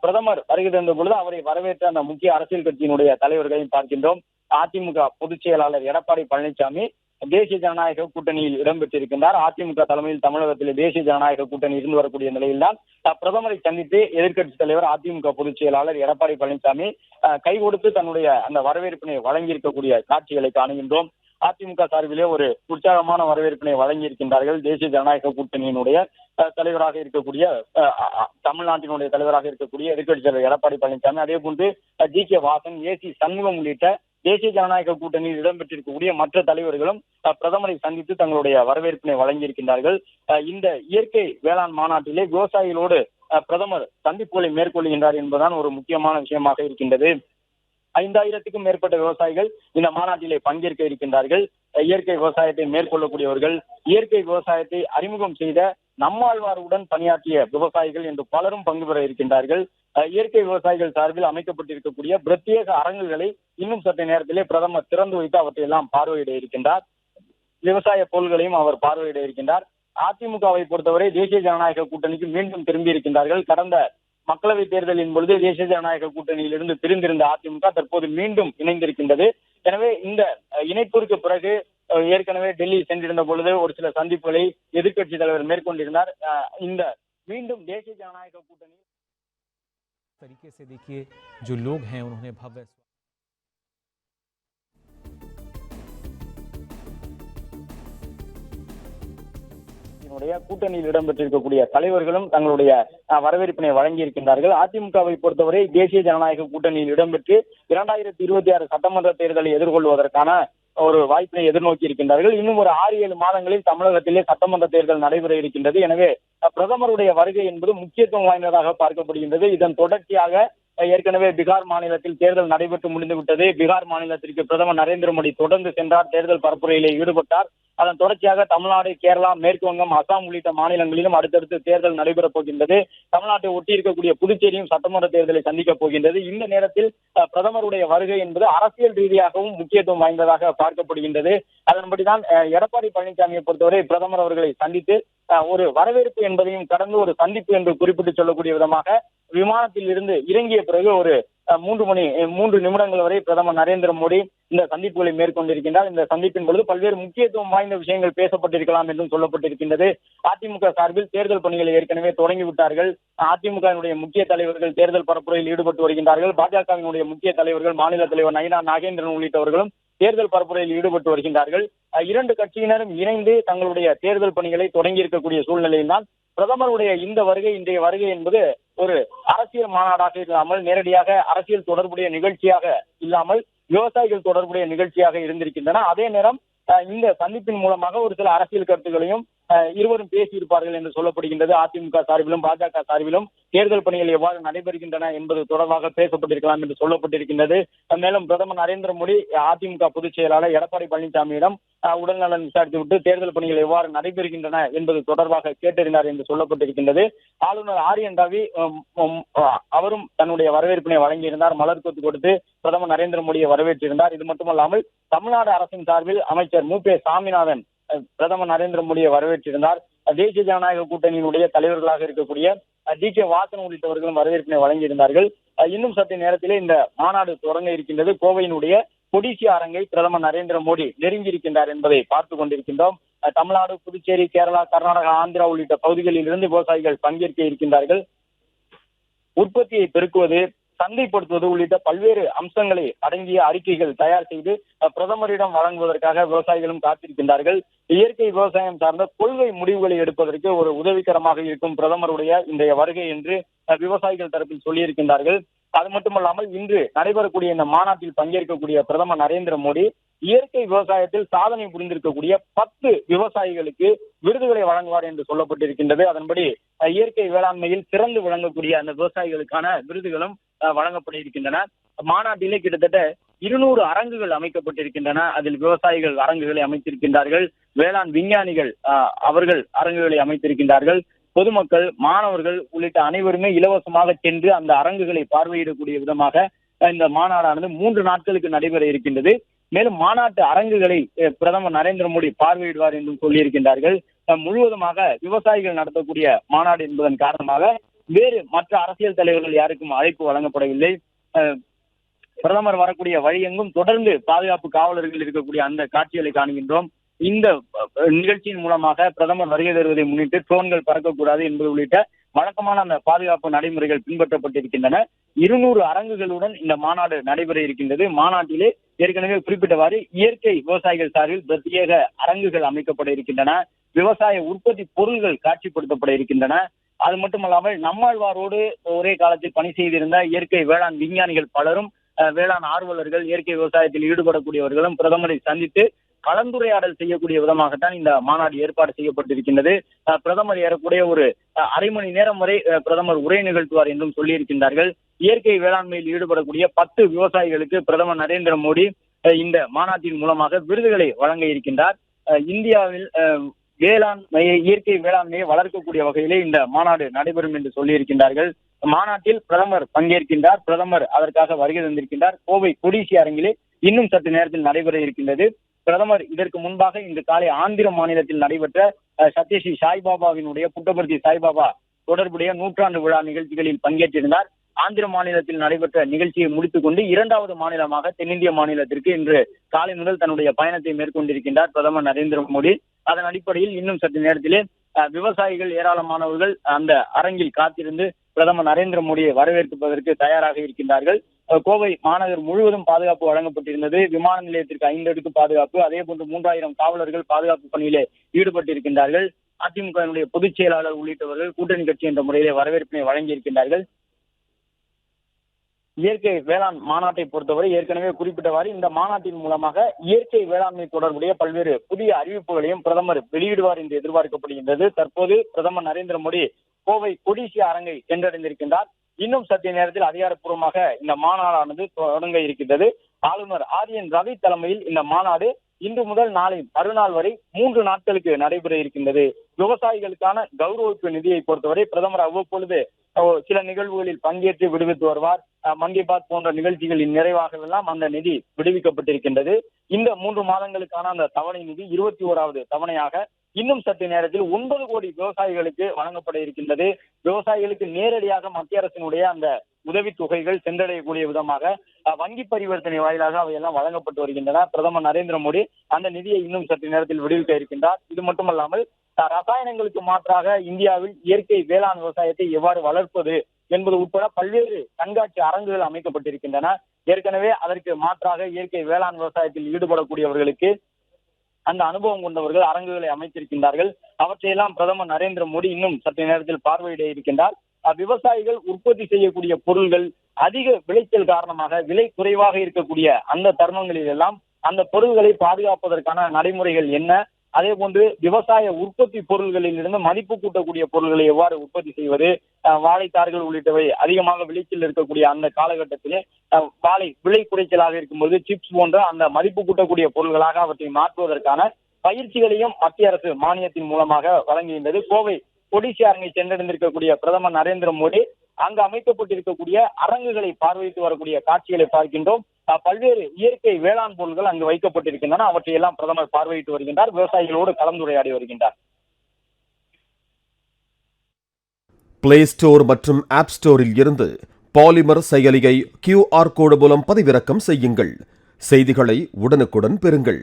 பிரதமர் வருகை தந்த பொழுது அவரை வரவேற்ற அந்த முக்கிய அரசியல் கட்சியினுடைய தலைவர்களையும் பார்க்கின்றோம். அதிமுக பொதுச் செயலாளர் எடப்பாடி பழனிசாமி தேசிய ஜனநாயக கூட்டணியில் இடம்பெற்றிருக்கின்றார். அதிமுக தலைமையில் தமிழகத்தில் தேசிய ஜனநாயக கூட்டணி இருந்து வரக்கூடிய நிலையில்தான் பிரதமரை சந்தித்து எதிர்க்கட்சித் தலைவர் அதிமுக பொதுச் செயலாளர் எடப்பாடி பழனிசாமி கை கொடுத்து தன்னுடைய அந்த வரவேற்பினை வழங்கியிருக்கக்கூடிய காட்சிகளை காணுகின்றோம். அதிமுக சார்பிலே ஒரு உற்சாகமான வரவேற்பினை வழங்கியிருக்கின்றார்கள். தேசிய ஜனநாயக கூட்டணியினுடைய தலைவராக இருக்கக்கூடிய தமிழ்நாட்டினுடைய தலைவராக இருக்கக்கூடிய எதிர்க்கட்சித் தலைவர் எடப்பாடி பழனிசாமி, அதே போன்று ஜி.கே. வாசன், ஏ.சி. சண்முகம் உள்ளிட்ட தேசிய ஜனநாயக கூட்டணியில் இடம்பெற்றிருக்கக்கூடிய மற்ற தலைவர்களும் பிரதமரை சந்தித்து தங்களுடைய வரவேற்பினை வழங்கியிருக்கின்றார்கள். இந்த இயற்கை வேளாண் மாநாட்டிலே விவசாயிகளோடு பிரதமர் சந்திப்புகளை மேற்கொள்கின்றார் என்பதுதான் ஒரு முக்கியமான விஷயமாக இருக்கின்றது. 5000க்கும் மேற்பட்ட விவசாயிகள் இந்த மாநாட்டிலே பங்கேற்க இருக்கின்றார்கள். இயற்கை விவசாயத்தை மேற்கொள்ளக்கூடியவர்கள், இயற்கை விவசாயத்தை அறிமுகம் செய்த நம்மாழ்வாருடன் பணியாற்றிய விவசாயிகள் என்று பலரும் பங்கு பெற இருக்கின்றார்கள். இயற்கை விவசாயிகள் சார்பில் அமைக்கப்பட்டிருக்கக்கூடிய பிரத்யேக அரங்குகளை இன்னும் சற்று நேரத்திலே பிரதமர் திறந்து வைத்து அவற்றை எல்லாம் பார்வையிட இருக்கின்றார். விவசாய பொருள்களையும் அவர் பார்வையிட இருக்கின்றார். அதிமுகவை பொறுத்தவரை தேசிய ஜனநாயக கூட்டணிக்கு மீண்டும் திரும்பி இருக்கின்றார்கள். கடந்த மக்களவை தேர்தலின் பொழுது தேசிய ஜனநாயக கூட்டணியிலிருந்து பிரிந்திருந்த அதிமுக தற்போது மீண்டும் இணைந்திருக்கின்றது. எனவே இந்த இணைப்பிற்கு பிறகு ஏற்கனவே டெல்லி சென்றிருந்த பொழுது ஒரு சில சந்திப்புகளை எதிர்க்கட்சி தலைவர் மேற்கொண்டிருந்தார். இந்த மீண்டும் தேசிய ஜனநாயக கூட்டணி तरीके से देखिए जो लोग हैं उन्होंने भव्य கூட்டணியில் இடம்பெற்றிருக்கக்கூடிய தலைவர்களும் தங்களுடைய வரவேற்பினை வழங்கி இருக்கின்றார்கள். அதிமுகவை பொறுத்தவரை தேசிய ஜனநாயக கூட்டணியில் இடம்பெற்று 2026 சட்டமன்ற தேர்தலை எதிர்கொள்வதற்கான ஒரு வாய்ப்பினை எதிர்நோக்கி இருக்கின்றார்கள். இன்னும் ஒரு 6-7 மாதங்களில் தமிழகத்திலே சட்டமன்ற தேர்தல் நடைபெற இருக்கின்றது. எனவே பிரதமருடைய வருகை என்பது முக்கியத்துவம் வாய்ந்ததாக பார்க்கப்படுகின்றது. இதன் தொடர்ச்சியாக ஏற்கனவே பீகார் மாநிலத்தில் தேர்தல் நடைபெற்று முடிந்துவிட்டது. பீகார் மாநிலத்திற்கு பிரதமர் நரேந்திர மோடி தொடர்ந்து சென்றார், தேர்தல் பரப்புரையிலே ஈடுபட்டார். அதன் தொடர்ச்சியாக தமிழ்நாடு, கேரளா, மேற்கு வங்கம், அசாம் உள்ளிட்ட மாநிலங்களிலும் அடுத்தடுத்து தேர்தல் நடைபெறப் போகின்றது. தமிழ்நாட்டை ஒட்டி இருக்கக்கூடிய புதுச்சேரியும் சட்டமன்ற தேர்தலை சந்திக்கப் போகின்றது. இந்த நேரத்தில் பிரதமருடைய வருகை என்பது அரசியல் ரீதியாகவும் முக்கியத்துவம் வாய்ந்ததாக பார்க்கப்படுகின்றது. அதன்படிதான் எடப்பாடி பழனிசாமியை பொறுத்தவரை பிரதமர் அவர்களை சந்தித்து ஒரு வரவேற்பு என்பதையும் கடந்து ஒரு சந்திப்பு என்று குறிப்பிட்டு சொல்லக்கூடிய விதமாக விமானத்தில் இருந்து இறங்கிய பிறகு ஒரு 3 நிமிடங்கள் வரை பிரதமர் நரேந்திர மோடி இந்த சந்திப்புகளை மேற்கொண்டிருக்கின்றார். இந்த சந்திப்பின் பொழுது பல்வேறு முக்கியத்துவம் வாய்ந்த விஷயங்கள் பேசப்பட்டிருக்கலாம் என்றும் சொல்லப்பட்டிருக்கின்றது. அதிமுக சார்பில் தேர்தல் பணிகளை ஏற்கனவே தொடங்கிவிட்டார்கள். அதிமுகவினுடைய முக்கிய தலைவர்கள் தேர்தல் பரப்புரையில் ஈடுபட்டு வருகின்றார்கள். பாஜகவினுடைய முக்கிய தலைவர்கள், மாநில தலைவர் நயினா நாகேந்திரன் உள்ளிட்டவர்களும் தேர்தல் பரப்புரையில் ஈடுபட்டு வருகின்றார்கள். 2 கட்சியினரும் இணைந்து தங்களுடைய தேர்தல் பணிகளை தொடங்கி இருக்கக்கூடிய சூழ்நிலையில் பிரதமருடைய இந்த வருகை, இன்றைய வருகை என்பது ஒரு அரசியல் மாநாடாக இல்லாமல், நேரடியாக அரசியல் தொடர்புடைய நிகழ்ச்சியாக இல்லாமல் விவசாயிகள் தொடர்புடைய நிகழ்ச்சியாக இருந்திருக்கின்றன. அதே நேரம் இந்த சந்திப்பின் மூலமாக ஒரு சில அரசியல் கருத்துக்களையும் இருவரும் பேசியிருப்பார்கள் என்று சொல்லப்படுகின்றது. அதிமுக சார்பிலும் பாஜக சார்பிலும் தேர்தல் பணிகள் எவ்வாறு நடைபெறுகின்றன என்பது தொடர்பாக பேசப்பட்டிருக்கலாம் என்று சொல்லப்பட்டிருக்கின்றது. மேலும் பிரதமர் நரேந்திர மோடி அதிமுக பொதுச் செயலாளர் எடப்பாடி பழனிசாமியிடம் உடல்நலன் விசாரித்துவிட்டு தேர்தல் பணிகள் எவ்வாறு நடைபெறுகின்றன என்பது தொடர்பாக கேட்டறிந்தார் என்று சொல்லப்பட்டிருக்கின்றது. ஆளுநர் ஆர்.என். ரவி அவரும் தன்னுடைய வரவேற்பினை வழங்கியிருந்தார். மலர் கொத்து கொடுத்து பிரதமர் நரேந்திர மோடியை வரவேற்றிருந்தார். இது மட்டுமல்லாமல் தமிழ்நாடு அரசின் சார்பில் அமைச்சர் மு.பே. சாமிநாதன் பிரதமர் நரேந்திர மோடியை வரவேற்றிருந்தார். தேசிய ஜனநாயக கூட்டணியினுடைய தலைவர்களாக இருக்கக்கூடிய ஜி.கே. வாசன் உள்ளிட்டவர்களும் வரவேற்பினை வழங்கியிருந்தார்கள். இன்னும் சற்று நேரத்திலே இந்த மாநாடு தொடங்க இருக்கின்றது. கோவையினுடைய கொடிசி அரங்கை பிரதமர் நரேந்திர மோடி நெருங்கி இருக்கின்றார் என்பதை பார்த்துக் கொண்டிருக்கின்றோம். தமிழ்நாடு, புதுச்சேரி, கேரளா, கர்நாடகா, ஆந்திரா உள்ளிட்ட பகுதிகளில் இருந்து விவசாயிகள் பங்கேற்க இருக்கின்றார்கள். உற்பத்தியை பெருக்குவது, சந்தைப்படுத்துவது உள்ளிட்ட பல்வேறு அம்சங்களை அடங்கிய அறிக்கைகள் தயார் செய்து பிரதமரிடம் வழங்குவதற்காக விவசாயிகளும் காத்திருக்கின்றார்கள். இயற்கை விவசாயம் சார்ந்த கொள்கை முடிவுகளை எடுப்பதற்கு ஒரு உதவிகரமாக இருக்கும் பிரதமருடைய இன்றைய வருகை என்று விவசாயிகள் தரப்பில் சொல்லியிருக்கின்றார்கள். அது மட்டுமல்லாமல் இன்று நடைபெறக்கூடிய இந்த மாநாட்டில் பங்கேற்கக்கூடிய பிரதமர் நரேந்திர மோடி இயற்கை விவசாயத்தில் சாதனை புரிந்திருக்கக்கூடிய 10 விவசாயிகளுக்கு விருதுகளை வழங்குவார் என்று சொல்லப்பட்டிருக்கின்றது. அதன்படி இயற்கை வேளாண்மையில் சிறந்து விளங்கக்கூடிய அந்த விவசாயிகளுக்கான விருதுகளும் வழங்கப்பட இருக்கின்றன. மாநாட்டிலே கிட்டத்தட்ட 200 அரங்குகள் அமைக்கப்பட்டிருக்கின்றன. அதில் விவசாயிகள் அரங்குகளை அமைத்திருக்கின்றார்கள், வேளாண் விஞ்ஞானிகள் அவர்கள் அரங்குகளை அமைத்திருக்கின்றார்கள், பொதுமக்கள், மாணவர்கள் உள்ளிட்ட அனைவருமே இலவசமாக சென்று அந்த அரங்குகளை பார்வையிடக்கூடிய விதமாக இந்த மாநாடானது 3 நாட்களுக்கு நடைபெற இருக்கின்றது. மேலும் மாநாட்டு அரங்குகளை பிரதமர் நரேந்திர மோடி பார்வையிடுவார் என்றும் சொல்லியிருக்கின்றார்கள். முழுவதுமாக விவசாயிகள் நடத்தக்கூடிய மாநாடு என்பதன் காரணமாக வேறு மற்ற அரசியல் தலைவர்கள் யாருக்கும் அழைப்பு வழங்கப்படவில்லை. பிரதமர் வரக்கூடிய வழியெங்கும் தொடர்ந்து பாதுகாப்பு காவலர்கள் இருக்கக்கூடிய அந்த காட்சிகளை காண்கின்றோம். இந்த நிகழ்ச்சியின் மூலமாக பிரதமர் வருகை தருவதை முன்னிட்டு ட்ரோன்கள் பறக்கக்கூடாது என்பது உள்ளிட்ட வழக்கமான அந்த பாதுகாப்பு நடைமுறைகள் பின்பற்றப்பட்டிருக்கின்றன. 200 அரங்குகளுடன் இந்த மாநாடு நடைபெற இருக்கின்றது. மாநாட்டிலே ஏற்கனவே குறிப்பிட்டவாறு இயற்கை விவசாயிகள் சார்பில் பிரத்யேக அரங்குகள் அமைக்கப்பட இருக்கின்றன. விவசாய உற்பத்தி பொருள்கள் காட்சிப்படுத்தப்பட இருக்கின்றன. அது மட்டுமல்லாமல் நம்மாழ்வாரோடு ஒரே காலத்தில் பணி செய்திருந்த இயற்கை வேளாண் விஞ்ஞானிகள் பலரும், வேளாண் ஆர்வலர்கள், இயற்கை விவசாயத்தில் ஈடுபடக்கூடியவர்களும் பிரதமரை சந்தித்து கலந்துரையாடல் செய்யக்கூடிய விதமாகத்தான் இந்த மாநாடு ஏற்பாடு செய்யப்பட்டிருக்கின்றது. பிரதமர் ஏறக்கூடிய ஒரு அரை மணி நேரம் வரை பிரதமர் உரை நிகழ்த்துவார் என்றும் சொல்லியிருக்கின்றார்கள். இயற்கை வேளாண்மையில் ஈடுபடக்கூடிய 10 விவசாயிகளுக்கு பிரதமர் நரேந்திர மோடி இந்த மாநாட்டின் மூலமாக விருதுகளை வழங்க இருக்கின்றார். இந்தியாவில் இயற்கை வேளாண்மையை வளர்க்கக்கூடிய வகையிலே இந்த மாநாடு நடைபெறும் என்று சொல்லியிருக்கின்றார்கள். மாநாட்டில் பிரதமர் பங்கேற்கின்றார். பிரதமர் அதற்காக வருகை தந்திருக்கின்றார். கோவை கொடிசி அரங்கிலே இன்னும் சற்று நேரத்தில் நடைபெற இருக்கின்றது. பிரதமர் இதற்கு முன்பாக இன்று காலை ஆந்திர மாநிலத்தில் நடைபெற்ற சத்யஸ்ரீ சாய்பாபாவினுடைய புட்டபர்த்தி சாய்பாபா தொடர்புடைய 100ஆண்டு விழா நிகழ்ச்சிகளில் பங்கேற்றிருந்தார். ஆந்திர மாநிலத்தில் நடைபெற்ற நிகழ்ச்சியை முடித்துக் கொண்டு 2வது மாநிலமாக தென்னிந்திய மாநிலத்திற்கு இன்று காலை முதல் தன்னுடைய பயணத்தை மேற்கொண்டிருக்கின்றார் பிரதமர் நரேந்திர மோடி. அதன் அடிப்படையில் இன்னும் சற்று நேரத்திலே விவசாயிகள் ஏராளமானவர்கள் அந்த அரங்கில் காத்திருந்து பிரதமர் நரேந்திர மோடியை வரவேற்பதற்கு தயாராக இருக்கின்றார்கள். கோவை மாநகர் முழுவதும் பாதுகாப்பு வழங்கப்பட்டிருந்தது. விமான நிலையத்திற்கு 5 அடுக்கு பாதுகாப்பு, அதே போன்று 3000 காவலர்கள் பாதுகாப்பு பணியிலே ஈடுபட்டிருக்கின்றார்கள். அதிமுகவினுடைய பொதுச் செயலாளர் உள்ளிட்டவர்கள் கூட்டணி கட்சி என்ற முறையிலே வரவேற்பினை வழங்கியிருக்கின்றார்கள். இயற்கை வேளாண் மாநாட்டை பொறுத்தவரை ஏற்கனவே குறிப்பிட்டவாறு இந்த மாநாட்டின் மூலமாக இயற்கை வேளாண்மை தொடர்புடைய பல்வேறு புதிய அறிவிப்புகளையும் பிரதமர் வெளியிடுவார் என்று எதிர்பார்க்கப்படுகின்றது. தற்போது பிரதமர் நரேந்திர மோடி கோவை கொடிசி அரங்கை சென்றடைந்திருக்கின்றார். இன்னும் சற்று நேரத்தில் அதிகாரப்பூர்வமாக இந்த மாநாடானது தொடங்க இருக்கின்றது. ஆளுநர் ஆர்.என். ரவி தலைமையில் இந்த மாநாடு இன்று முதல் நாளை மறுநாள் வரை 3 நாட்களுக்கு நடைபெற இருக்கின்றது. விவசாயிகளுக்கான கௌரவிப்பு நிதியை பொறுத்தவரை பிரதமர் அவ்வப்பொழுது சில நிகழ்வுகளில் பங்கேற்று விடுவித்து வருவார். மன் கி பாத் போன்ற நிகழ்ச்சிகளின் நிறைவாகவெல்லாம் அந்த நிதி விடுவிக்கப்பட்டிருக்கின்றது. இந்த 3 மாதங்களுக்கான அந்த தவணை நிதி 21வது தவணையாக இன்னும் சற்று நேரத்தில் 9 கோடி விவசாயிகளுக்கு வழங்கப்பட இருக்கின்றது. விவசாயிகளுக்கு நேரடியாக மத்திய அரசினுடைய அந்த உதவித்தொகைகள் சென்றடையக்கூடிய விதமாக வங்கி பரிவர்த்தனை வாயிலாக அவையெல்லாம் வழங்கப்பட்டு வருகின்றன. பிரதமர் நரேந்திர மோடி அந்த நிதியை இன்னும் சற்று நேரத்தில் விடுவிக்க இருக்கின்றார். இது மட்டுமல்லாமல் ரசாயனங்களுக்கு மாற்றாக இந்தியாவில் இயற்கை வேளாண் விவசாயத்தை எவ்வாறு வளர்ப்பது என்பது உட்பட பல்வேறு கண்காட்சி அரங்குகள் அமைக்கப்பட்டிருக்கின்றன. ஏற்கனவே அதற்கு மாற்றாக இயற்கை வேளாண் விவசாயத்தில் ஈடுபடக்கூடியவர்களுக்கு அந்த அனுபவம் கொண்டவர்கள் அரங்குகளை அமைத்திருக்கின்றார்கள். அவற்றையெல்லாம் பிரதமர் நரேந்திர மோடி இன்னும் சற்று நேரத்தில் பார்வையிட இருக்கின்றார். விவசாயிகள் உற்பத்தி செய்யக்கூடிய பொருள்கள் அதிக விளைச்சல் காரணமாக விலை குறைவாக இருக்கக்கூடிய அந்த தருணங்களில் எல்லாம் அந்த பொருள்களை பாதுகாப்பதற்கான நடைமுறைகள் என்ன, அதே போன்று விவசாய உற்பத்தி பொருள்களில் இருந்து மதிப்பு கூட்டக்கூடிய பொருள்களை எவ்வாறு உற்பத்தி செய்வது, வாழைத்தார்கள் உள்ளிட்டவை அதிகமாக விளைச்சல் இருக்கக்கூடிய அந்த காலகட்டத்திலே வாழை விலை குறைச்சலாக இருக்கும்போது சிப்ஸ் போன்ற அந்த மதிப்பு கூட்டக்கூடிய பொருள்களாக அவற்றை மாற்றுவதற்கான பயிற்சிகளையும் மத்திய அரசு மானியத்தின் மூலமாக வழங்குகின்றது. கோவை கொடிசி அரங்கை சென்றடைந்திருக்கக்கூடிய பிரதமர் நரேந்திர மோடி அங்கு அமைக்கப்பட்டிருக்கக்கூடிய அரங்குகளை பார்வையிட்டு வரக்கூடிய காட்சிகளை பார்க்கின்றோம். பல்வேறு இயற்கை வேளாண் பொருட்கள் அங்கு வைக்கப்பட்டிருக்கின்றன. அவற்றையெல்லாம் பிரதமர் பார்வையிட்டு வருகின்றார். விவசாயிகளோடு கலந்துரையாடி வருகின்றார். பிளே ஸ்டோர் மற்றும் ஆப் ஸ்டோரில் இருந்து பாலிமர் செயலியை QR கோடு மூலம் பதிவிறக்கம் செய்யுங்கள். செய்திகளை உடனுக்குடன் பெறுங்கள்.